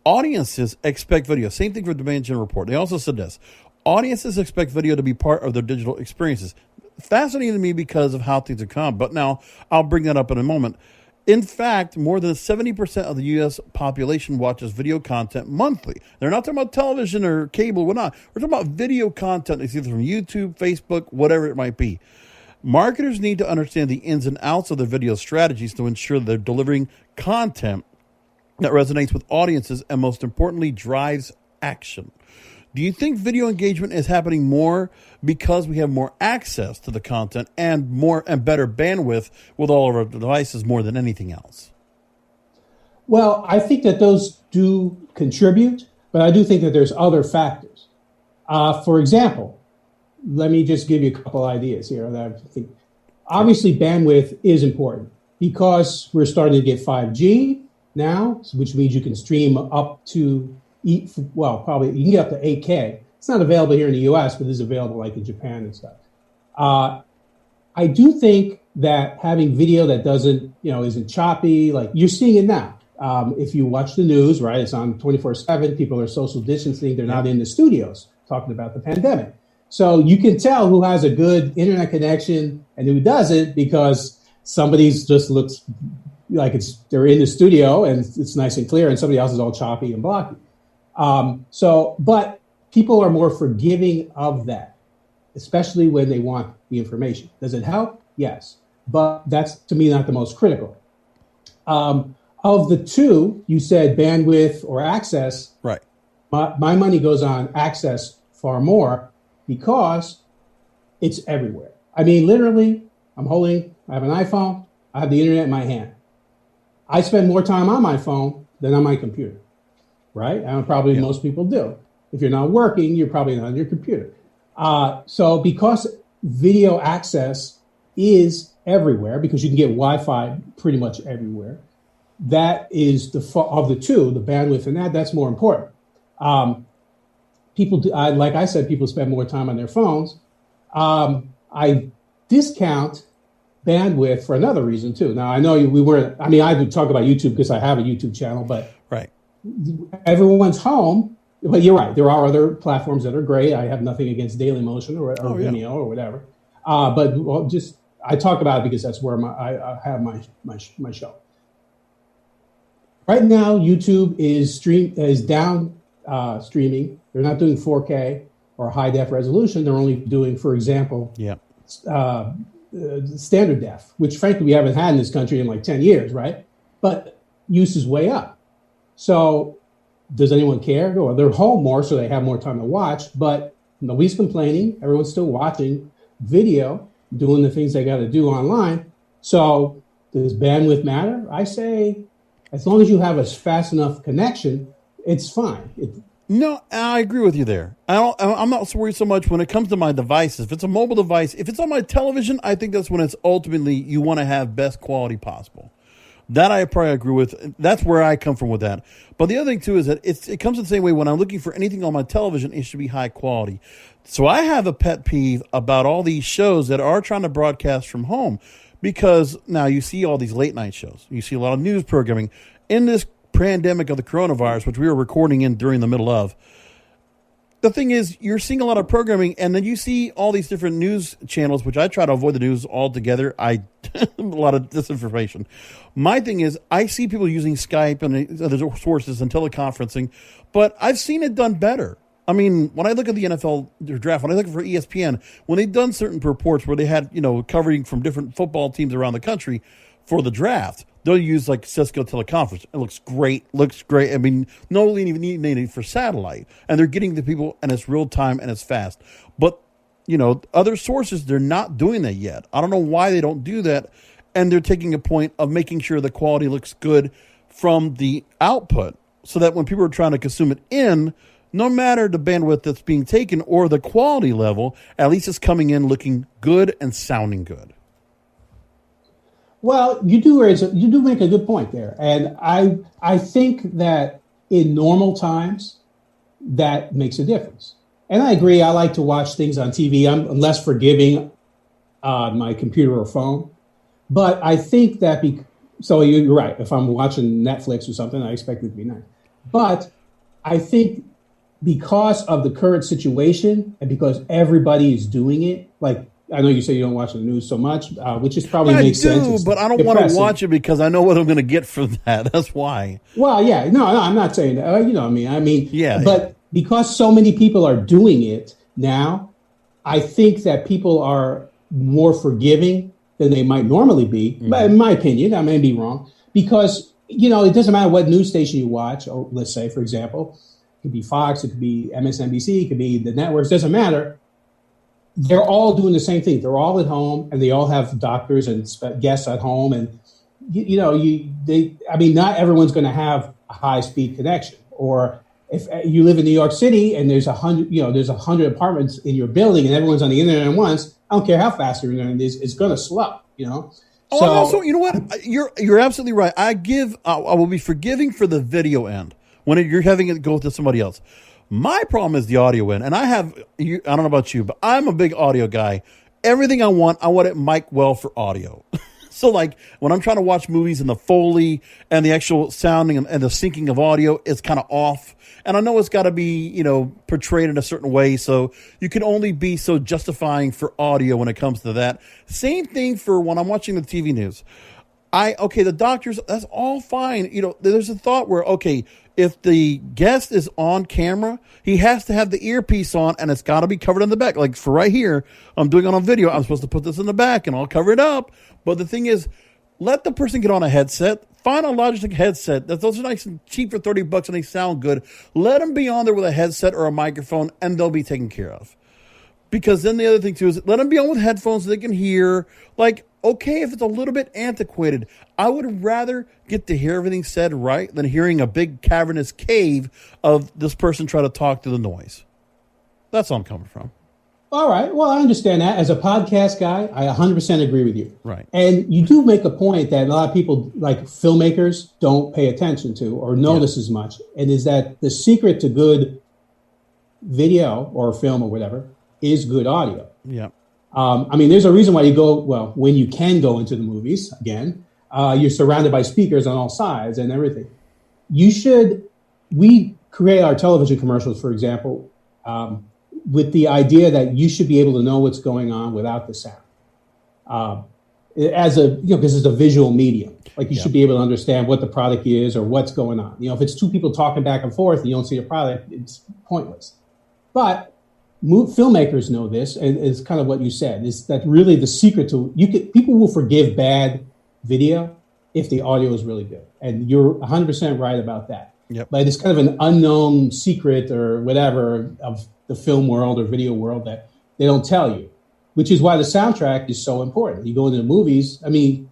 Audiences expect video. Same thing for Demand Gen Report. They also said this. Audiences expect video to be part of their digital experiences. Fascinating to me because of how things have come. But now I'll bring that up in a moment. In fact, more than 70% of the U.S. population watches video content monthly. They're not talking about television or cable, whatnot. We're talking about video content. It's either from YouTube, Facebook, whatever it might be. Marketers need to understand the ins and outs of their video strategies to ensure they're delivering content that resonates with audiences and, most importantly, drives action. Do you think video engagement is happening more because we have more access to the content and more and better bandwidth with all of our devices more than anything else? Well, I think that those do contribute, but I do think that there's other factors. For example, let me just give you a couple ideas here that I think. Obviously, bandwidth is important because we're starting to get 5G now, which means you can stream up to, probably you can get up to 8K. It's not available here in the US, but it is available like in Japan and stuff. I do think that having video that doesn't, isn't choppy, like you're seeing it now. If you watch the news, right, it's on 24/7. People are social distancing. They're not in the studios talking about the pandemic. So you can tell who has a good internet connection and who doesn't because somebody's just looks like they're in the studio and it's nice and clear, and somebody else is all choppy and blocky. But people are more forgiving of that, especially when they want the information. Does it help? Yes. But that's, to me, not the most critical. Of the two, you said bandwidth or access. Right. My money goes on access far more because it's everywhere. I mean, literally, I have an iPhone, I have the internet in my hand. I spend more time on my phone than on my computer, right? And probably most people do. If you're not working, you're probably not on your computer. So because video access is everywhere, because you can get Wi-Fi pretty much everywhere, that is of the two, the bandwidth and that's more important. People, like I said, people spend more time on their phones. I discount bandwidth for another reason too. Now I know I would talk about YouTube because I have a YouTube channel, but right. Everyone's home. But you're right. There are other platforms that are great. I have nothing against Dailymotion or Vimeo or whatever. I talk about it because that's where I have my show. Right now, YouTube is down streaming. They're not doing 4K or high def resolution. They're only doing, for example, standard def, which frankly we haven't had in this country in like 10 years, right? But use is way up. So does anyone care? Well, they're home more, so they have more time to watch, but nobody's complaining. Everyone's still watching video, doing the things they got to do online. So does bandwidth matter? I say, as long as you have a fast enough connection, it's fine. No, I agree with you there. I'm not worried so much when it comes to my devices. If it's a mobile device, if it's on my television, I think that's when it's ultimately you want to have best quality possible. That I probably agree with. That's where I come from with that. But the other thing too is that it comes the same way when I'm looking for anything on my television, it should be high quality. So I have a pet peeve about all these shows that are trying to broadcast from home, because now you see all these late night shows. You see a lot of news programming in this pandemic of the coronavirus, which we were recording in during the middle of. The thing is, you're seeing a lot of programming, and then you see all these different news channels, which I try to avoid the news altogether. A lot of disinformation. My thing is, I see people using Skype and other sources and teleconferencing, but I've seen it done better. I mean, when I look at the NFL draft, when I look for ESPN, when they've done certain reports where they had, covering from different football teams around the country for the draft, they'll use like Cisco teleconference. It looks great. I mean, no even need for satellite. And they're getting the people, and it's real time and it's fast. But, other sources, they're not doing that yet. I don't know why they don't do that. And they're taking a point of making sure the quality looks good from the output, so that when people are trying to consume it no matter the bandwidth that's being taken or the quality level, at least it's coming in looking good and sounding good. Well, you do make a good point there. And I think that in normal times, that makes a difference. And I agree. I like to watch things on TV. I'm less forgiving on my computer or phone. But I think that, so you're right. If I'm watching Netflix or something, I expect it to be nice. But I think because of the current situation and because everybody is doing it, like, I know you say you don't watch the news so much, which is probably makes sense. I do, but I don't want to watch it because I know what I'm going to get from that. That's why. Well, yeah, no, I'm not saying that. You know what I mean? Yeah. But because so many people are doing it now, I think that people are more forgiving than they might normally be. Mm-hmm. But in my opinion, I may be wrong, because, it doesn't matter what news station you watch. Or let's say, for example, it could be Fox, it could be MSNBC, it could be the networks, doesn't matter. They're all doing the same thing. They're all at home, and they all have doctors and guests at home. And, not everyone's going to have a high-speed connection. Or if you live in New York City and there's 100 apartments in your building and everyone's on the internet at once, I don't care how fast your internet is, it's going to slow, Oh, so, also, you know what? You're absolutely right. I will be forgiving for the video end when you're having it go to somebody else. My problem is the audio end, and I don't know about you, but I'm a big audio guy. Everything I want it mic well for audio. So like when I'm trying to watch movies and the Foley and the actual sounding and the syncing of audio is kind of off. And I know it's got to be, portrayed in a certain way. So you can only be so justifying for audio when it comes to that. Same thing for when I'm watching the TV news. The doctors, that's all fine. There's a thought where, if the guest is on camera, he has to have the earpiece on, and it's got to be covered in the back. Like for right here, I'm doing it on video. I'm supposed to put this in the back, and I'll cover it up. But the thing is, let the person get on a headset. Find a Logitech headset. Those are nice and cheap for $30, and they sound good. Let them be on there with a headset or a microphone, and they'll be taken care of. Because then the other thing too is let them be on with headphones so they can hear. Like, okay, if it's a little bit antiquated, I would rather get to hear everything said right than hearing a big cavernous cave of this person try to talk through the noise. That's all I'm coming from. All right. Well, I understand that. As a podcast guy, I 100% agree with you. Right. And you do make a point that a lot of people, like filmmakers, don't pay attention to or notice as much. And is that the secret to good video or film or whatever is good audio. Yeah. I mean, there's a reason why you go, well, when you can go into the movies, again, you're surrounded by speakers on all sides and everything. We create our television commercials, for example, with the idea that you should be able to know what's going on without the sound. Because it's a visual medium. Like you should be able to understand what the product is or what's going on. If it's two people talking back and forth and you don't see a product, it's pointless. But filmmakers know this, and it's kind of what you said, is that really the secret to people will forgive bad video if the audio is really good. And you're 100% right about that. Yep. But it's kind of an unknown secret or whatever of the film world or video world that they don't tell you, which is why the soundtrack is so important. You go into the movies, I mean,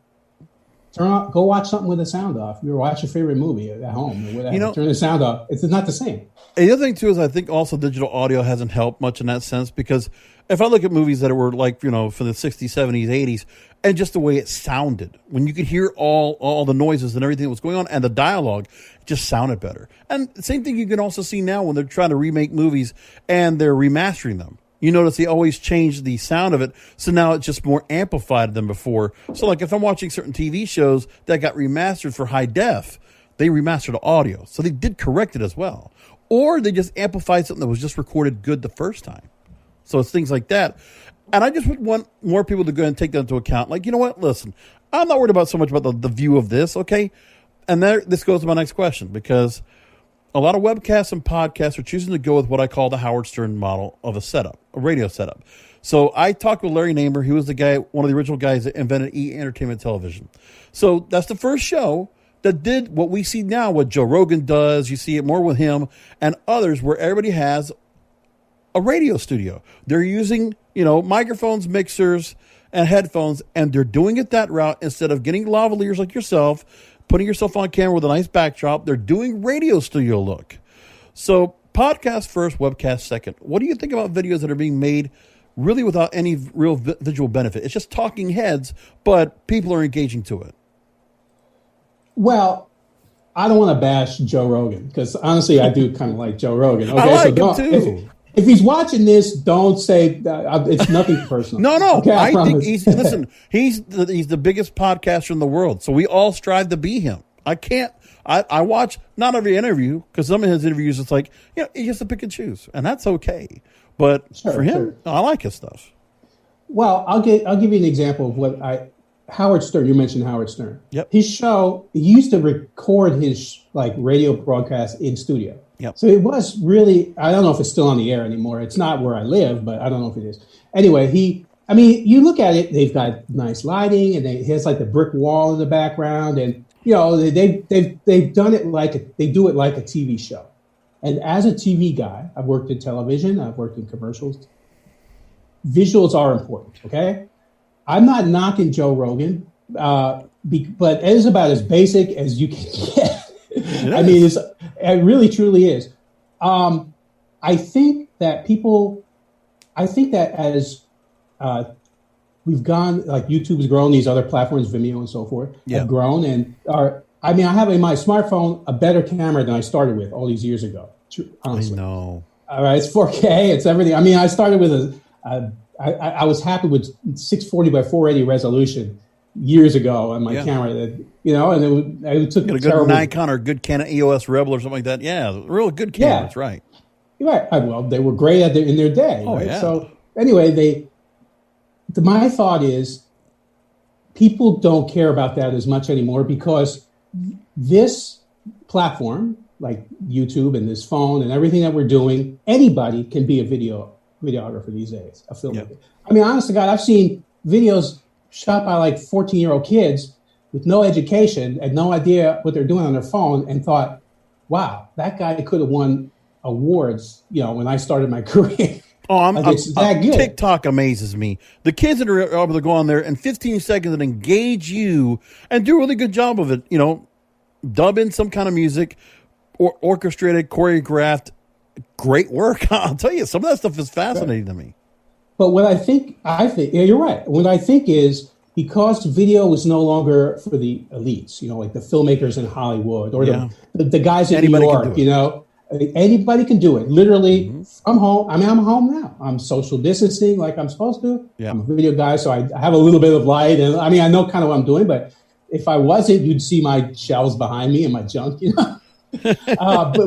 go watch something with the sound off. You watch your favorite movie at home or whatever. Turn the sound off. It's not the same. And the other thing, too, is I think also digital audio hasn't helped much in that sense because if I look at movies that were like, from the 60s, 70s, 80s, and just the way it sounded, when you could hear all the noises and everything that was going on and the dialogue, it just sounded better. And the same thing you can also see now when they're trying to remake movies and they're remastering them. You notice they always change the sound of it, so now it's just more amplified than before. So like if I'm watching certain TV shows that got remastered for high def, they remastered the audio. So they did correct it as well. Or they just amplified something that was just recorded good the first time. So it's things like that. And I just would want more people to go and take that into account. Like, you know what? Listen, I'm not worried about so much about the view of this, okay? And this goes to my next question, because a lot of webcasts and podcasts are choosing to go with what I call the Howard Stern model of a radio setup. So I talked with Larry Namer. He was one of the original guys that invented entertainment television. So that's the first show that did what we see now, what Joe Rogan does. You see it more with him and others where everybody has a radio studio. They're using, microphones, mixers, and headphones, and they're doing it that route instead of getting lavaliers like yourself, putting yourself on camera with a nice backdrop. They're doing radio studio look. So podcast first, webcast second. What do you think about videos that are being made really without any real visual benefit? It's just talking heads, but people are engaging to it. Well, I don't want to bash Joe Rogan because honestly, I do kind of like Joe Rogan. Okay, I like him too. If he's watching this, don't say it's nothing personal. No. Okay, I think he's the biggest podcaster in the world. So we all strive to be him. I watch not every interview because some of his interviews, it's like, he has to pick and choose, and that's okay. But for him, I like his stuff. Well, I'll give you an example of what Howard Stern. You mentioned Howard Stern. Yep. His show, he used to record his radio broadcast in studio. Yep. So it was really, I don't know if it's still on the air anymore. It's not where I live, but I don't know if it is. Anyway, you look at it, they've got nice lighting and he has like the brick wall in the background and, they've done it they do it like a TV show. And as a TV guy, I've worked in television, I've worked in commercials. Visuals are important, okay? I'm not knocking Joe Rogan, but it is about as basic as you can get. I mean, it really, truly is. I think that as we've gone, like YouTube's grown, these other platforms, Vimeo and so forth, have grown and I have in my smartphone a better camera than I started with all these years ago. Honestly. I know. All right, it's 4K, it's everything. I mean, I started with I was happy with 640 by 480 resolution years ago on my camera, and it took a good Nikon or a good Canon EOS Rebel or something like that. Yeah, real good cameras, right? Right. Well, they were great in their day. Oh, right? yeah. So anyway, my thought is people don't care about that as much anymore because this platform, like YouTube and this phone and everything that we're doing, anybody can be a videographer these days, a filmmaker. Yep. I mean, honest to God, I've seen videos shot by like 14-year-old kids with no education and no idea what they're doing on their phone and thought, wow, that guy could have won awards, when I started my career. Oh, It's that good. TikTok amazes me. The kids that are able to go on there in 15 seconds and engage you and do a really good job of it. You know, dub in some kind of music, or orchestrated, choreographed. Great work. I'll tell you, some of that stuff is fascinating to me. But what I think, yeah, you're right. What I think is because video is no longer for the elites, you know, like the filmmakers in Hollywood or the guys in New York, you know, anybody can do it. Literally, I'm home. I mean, I'm home now. I'm social distancing like I'm supposed to. Yeah. I'm a video guy, so I have a little bit of light. And I mean, I know kind of what I'm doing, but if I wasn't, you'd see my shelves behind me and my junk, you know. But you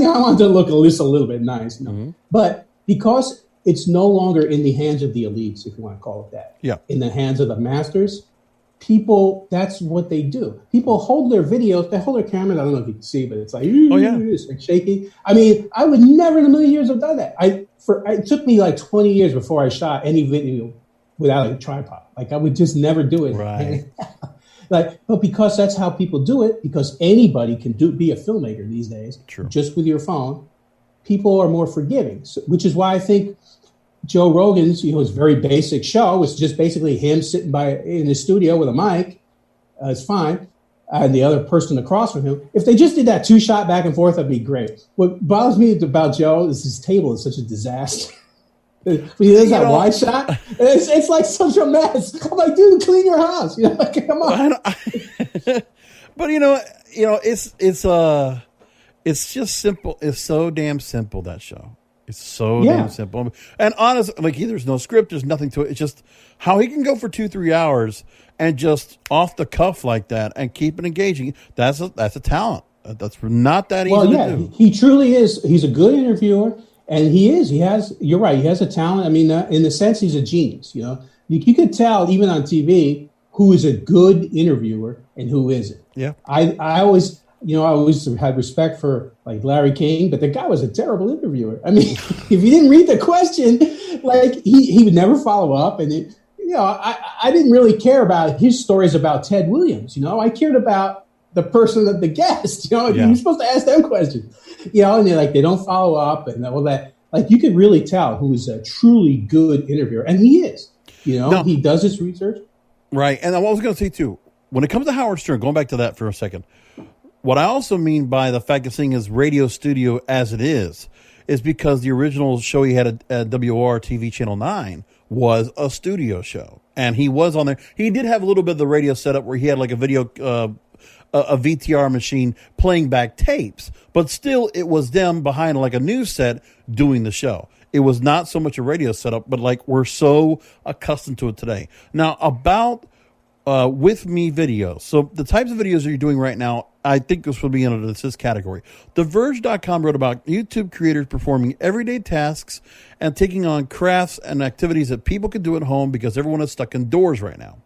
know, I wanted to look at least a little bit nice, you know. But because it's no longer in the hands of the elites, if you want to call it that, in the hands of the masters, people, that's what they do. People hold their videos, they hold their cameras. I don't know if you can see, but it's like, it's like shaky. I mean, I would never in a million years have done that. It took me like 20 years before I shot any video without a tripod. Like I would just never do it. Right. But because that's how people do it, because anybody can be a filmmaker these days, just with your phone, people are more forgiving. So, which is why I think Joe Rogan's, you know, his very basic show was just basically him sitting in the studio with a mic. It's fine. And the other person across from him. If they just did that 2-shot back and forth, that'd be great. What bothers me about Joe is his table is such a disaster. When he does that wide shot, it's like such a mess. I'm like, dude, clean your house. You know, like, come on. But you know, it's just simple. It's so damn simple, that show. It's so damn simple. And honestly, like there's no script, there's nothing to it. It's just how he can go for 2-3 hours and just off the cuff like that and keep it engaging. That's a talent. That's not that easy to do. He truly is. He's a good interviewer. And you're right, he has a talent. I mean, in the sense, he's a genius, you know. You could tell, even on TV, who is a good interviewer and who isn't. Yeah. I always had respect for, like, Larry King, but the guy was a terrible interviewer. I mean, if you didn't read the question, like, he would never follow up. And, I didn't really care about his stories about Ted Williams, you know. I cared about the person, the guest, you know. You're supposed to ask them questions. You know, and they don't follow up and all that. Like, you can really tell who is a truly good interviewer. And he is. You know, he does his research. Right. And what I was going to say, too, when it comes to Howard Stern, going back to that for a second, what I also mean by the fact of seeing his radio studio as it is because the original show he had at WOR TV Channel 9 was a studio show. And he was on there. He did have a little bit of the radio setup where he had like a video a VTR machine playing back tapes, but still it was them behind like a news set doing the show. It was not so much a radio setup, but like we're so accustomed to it today. Now about with me videos. So the types of videos that you're doing right now, I think this would be under this category. TheVerge.com wrote about YouTube creators performing everyday tasks and taking on crafts and activities that people can do at home because everyone is stuck indoors right now.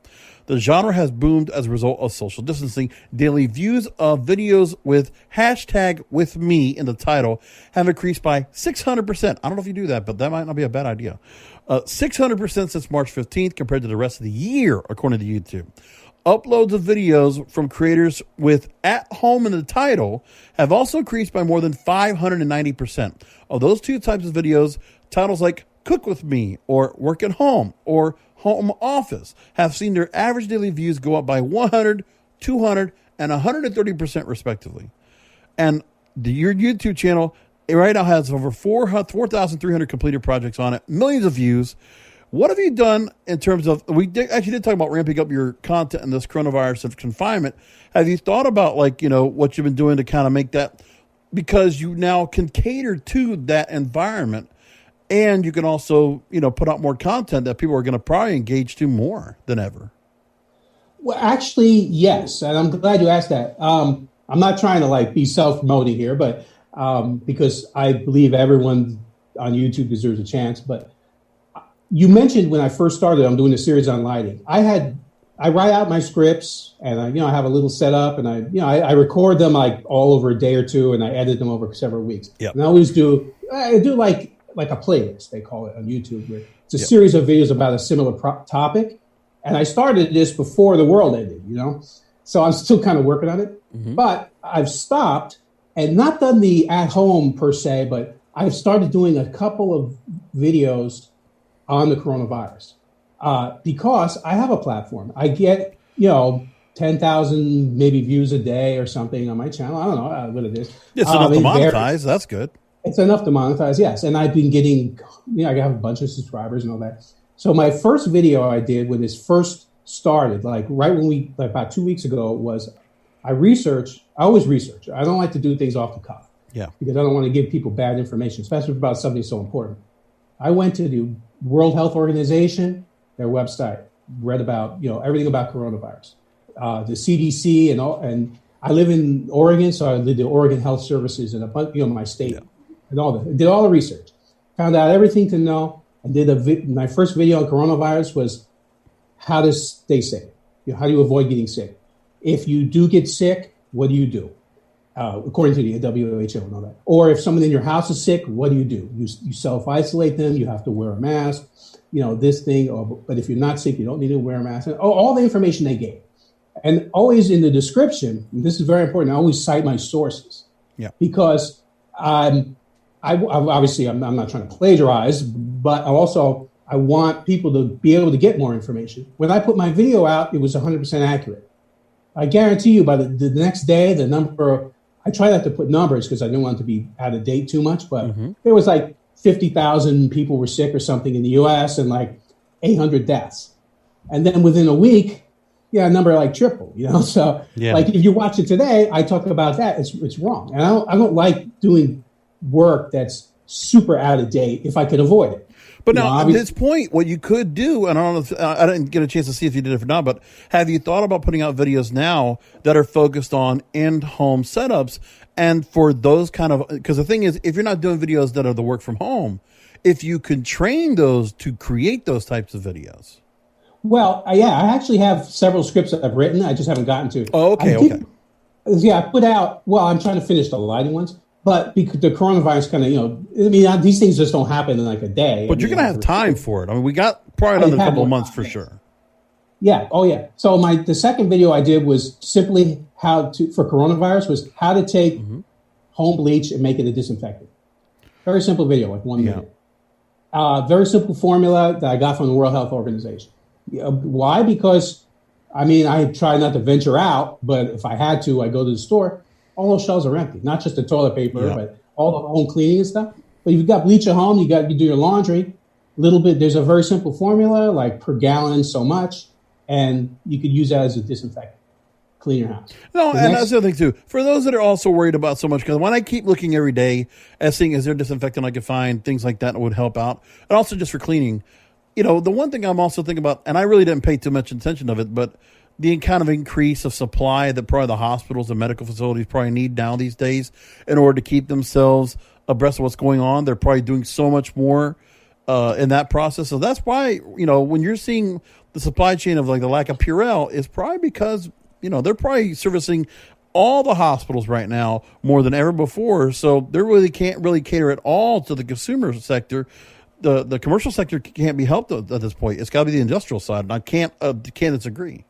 The genre has boomed as a result of social distancing. Daily views of videos with hashtag with me in the title have increased by 600%. I don't know if you do that, but that might not be a bad idea. 600% since March 15th compared to the rest of the year, according to YouTube. Uploads of videos from creators with at home in the title have also increased by more than 590%. Of those two types of videos, titles like Cook With Me or Work at Home or Home Office have seen their average daily views go up by 100, 200, and 130% respectively. And your YouTube channel right now has over 4,300 completed projects on it, millions of views. What have you done in terms of, actually did talk about ramping up your content in this coronavirus of confinement. Have you thought about what you've been doing to kind of make that, because you now can cater to that environment? And you can also, put out more content that people are going to probably engage to more than ever. Well, actually, yes. And I'm glad you asked that. I'm not trying to be self-promoting here, but because I believe everyone on YouTube deserves a chance. But you mentioned when I first started, I'm doing a series on lighting. I write out my scripts and I have a little setup and I record them all over a day or two and I edit them over several weeks. Yep. And I always do like a playlist, they call it on YouTube. Where it's a series of videos about a similar topic. And I started this before the world ended, So I'm still kind of working on it. Mm-hmm. But I've stopped and not done the at home per se, but I've started doing a couple of videos on the coronavirus because I have a platform. I get, 10,000 maybe views a day or something on my channel. I don't know what it is. It's enough to It varies. monetize. That's good. It's enough to monetize, yes. And I've been getting, I have a bunch of subscribers and all that. So my first video I did when this first started, like right when like about 2 weeks ago, was I always research. I don't like to do things off the cuff. Yeah. Because I don't want to give people bad information, especially about something so important. I went to the World Health Organization, their website, read about, everything about coronavirus, the CDC and all. And I live in Oregon, so I did the Oregon Health Services and my state and all that. Did all the research, found out everything to know, and did my first video on coronavirus was how to stay safe. How do you avoid getting sick? If you do get sick, what do you do? According to the WHO and all that. Or if someone in your house is sick, what do? You self-isolate them. You have to wear a mask, this thing. But if you're not sick, you don't need to wear a mask. All the information they gave. And always in the description, this is very important, I always cite my sources. Yeah. Because I'm not trying to plagiarize, but I want people to be able to get more information. When I put my video out, it was 100% accurate. I guarantee you by the next day, the number, I try not to put numbers because I didn't want it to be out of date too much, but there was like 50,000 people were sick or something in the US and like 800 deaths. And then within a week, a number like triple, So like if you watch it today, I talk about that. It's wrong. And I don't like doing work that's super out of date if I could avoid it. But now, at this point, what you could do, and I don't know if I didn't get a chance to see if you did it or not, but have you thought about putting out videos now that are focused on in-home setups? And for those kind of, because the thing is, if you're not doing videos that are the work from home, if you could train those to create those types of videos. Well, I actually have several scripts that I've written. I just haven't gotten to. Oh, okay. I put out, I'm trying to finish the lighting ones. But because the coronavirus kind of, these things just don't happen in like a day. But you're going to have time for it. I mean, we got probably another couple of months for sure. Yeah. Oh, yeah. So the second video I did was simply for coronavirus was how to take home bleach and make it a disinfectant. Very simple video, like 1 minute. Very simple formula that I got from the World Health Organization. Why? Because, I try not to venture out, but if I had to, I go to the store. All those shelves are empty, not just the toilet paper, but all the home cleaning and stuff. But if you've got bleach at home, you do your laundry. There's a very simple formula, like per gallon so much, and you could use that as a disinfectant. Clean your house. And that's the other thing too. For those that are also worried about so much, because when I keep looking every day as seeing is there disinfectant I can find, things like that would help out, and also just for cleaning. The one thing I'm also thinking about, and I really didn't pay too much attention of it, but the kind of increase of supply that probably the hospitals and medical facilities probably need now these days in order to keep themselves abreast of what's going on. They're probably doing so much more in that process. So that's why, when you're seeing the supply chain of like the lack of Purell, is probably because, they're probably servicing all the hospitals right now more than ever before. So they really can't really cater at all to the consumer sector. The commercial sector can't be helped at this point. It's got to be the industrial side. And I can't disagree.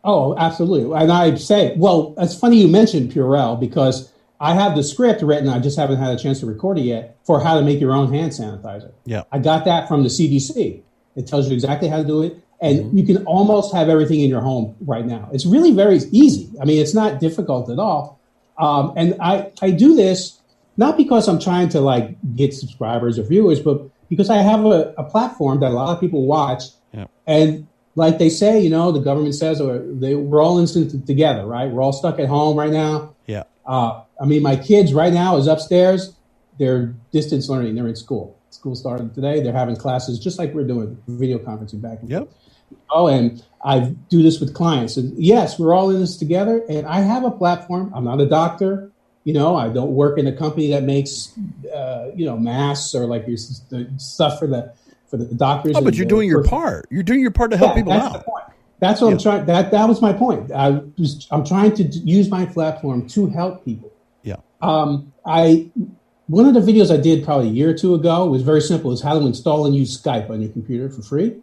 Oh, absolutely. And I say, it's funny you mentioned Purell because I have the script written. I just haven't had a chance to record it yet for how to make your own hand sanitizer. Yeah. I got that from the CDC. It tells you exactly how to do it. And you can almost have everything in your home right now. It's really very easy. It's not difficult at all. And I do this not because I'm trying to get subscribers or viewers, but because I have a platform that a lot of people watch. Yeah. And like they say, the government says, we're all in this together, right? We're all stuck at home right now. Yeah. My kids right now is upstairs. They're distance learning. They're in school. School started today. They're having classes just like we're doing, video conferencing back and forth. And I do this with clients. And yes, we're all in this together. And I have a platform. I'm not a doctor. I don't work in a company that makes, masks or like the stuff for the doctors. Oh, but you're doing your part. You're doing your part to help people out. That's what I'm trying. That was my point. I'm trying to use my platform to help people. Yeah. One of the videos I did probably a year or two ago was very simple. It's how to install and use Skype on your computer for free.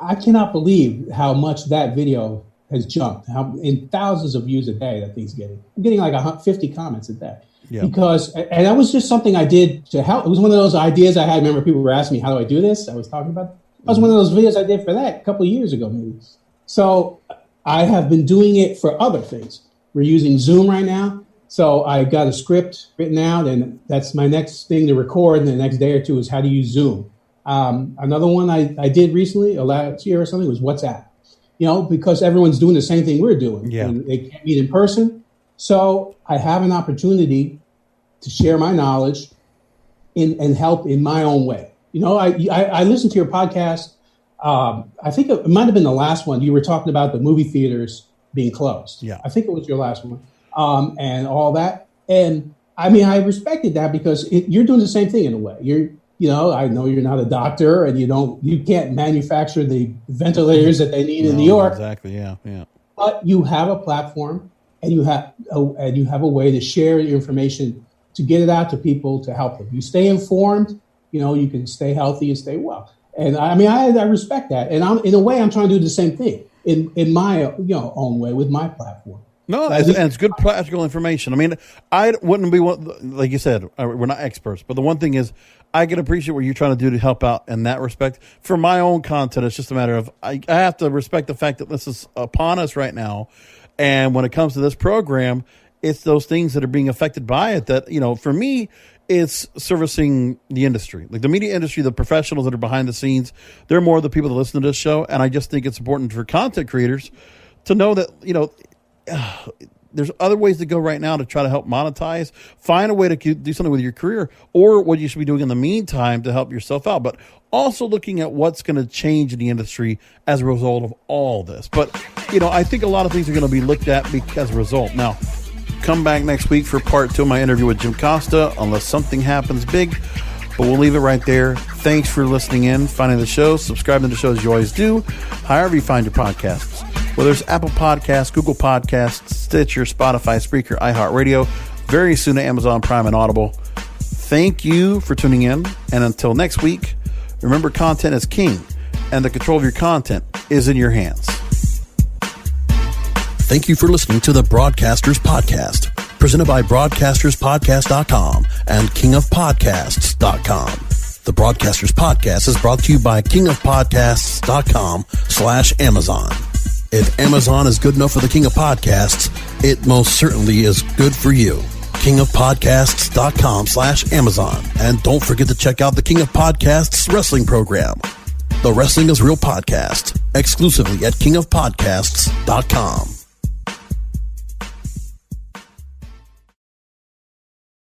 I cannot believe how much that video has jumped. How in thousands of views a day that thing's getting. I'm getting like 50 comments a day. Yeah. Because, and that was just something I did to help. It was one of those ideas I had. Remember, people were asking me, how do I do this? I was talking about. That was one of those videos I did for that a couple of years ago, maybe. So I have been doing it for other things. We're using Zoom right now. So I got a script written out, and that's my next thing to record in the next day or two is how to use Zoom. Another one I did recently, last year or something, was WhatsApp. Because everyone's doing the same thing we're doing. Yeah. And they can't meet in person. So I have an opportunity to share my knowledge and help in my own way. I listened to your podcast. I think it might have been the last one. You were talking about the movie theaters being closed. Yeah. I think it was your last one. And all that. And I mean, I respected that because you're doing the same thing in a way. I know you're not a doctor and you can't manufacture the ventilators that they need in New York. Exactly. Yeah. Yeah. But you have a platform and you have a way to share your information, to get it out to people, to help them. You stay informed, you can stay healthy and stay well. And I mean, I respect that. And in a way, I'm trying to do the same thing in my own way with my platform. No, and it's good practical information. I mean, I wouldn't be like you said, we're not experts, but the one thing is I can appreciate what you're trying to do to help out in that respect. For my own content, it's just a matter of I have to respect the fact that this is upon us right now. And when it comes to this program, it's those things that are being affected by it that, for me, it's servicing the industry, like the media industry, the professionals that are behind the scenes. They're more the people that listen to this show. And I just think it's important for content creators to know that, there's other ways to go right now to try to help monetize, find a way to do something with your career or what you should be doing in the meantime to help yourself out, but also looking at what's going to change in the industry as a result of all this. But, I think a lot of things are going to be looked at as a result. Now, come back next week for part 2 of my interview with Jim Costa, unless something happens big, but we'll leave it right there. Thanks for listening in, finding the show, subscribing to the show as you always do, however you find your podcasts. Whether it's Apple Podcasts, Google Podcasts, Stitcher, Spotify, Spreaker, iHeartRadio, very soon to Amazon Prime and Audible. Thank you for tuning in. And until next week, remember content is king, and the control of your content is in your hands. Thank you for listening to the Broadcasters Podcast, presented by BroadcastersPodcast.com and KingofPodcasts.com. The Broadcasters Podcast is brought to you by KingofPodcasts.com/Amazon. If Amazon is good enough for the King of Podcasts, it most certainly is good for you. KingofPodcasts.com/Amazon. And don't forget to check out the King of Podcasts wrestling program. The Wrestling is Real podcast, exclusively at KingofPodcasts.com.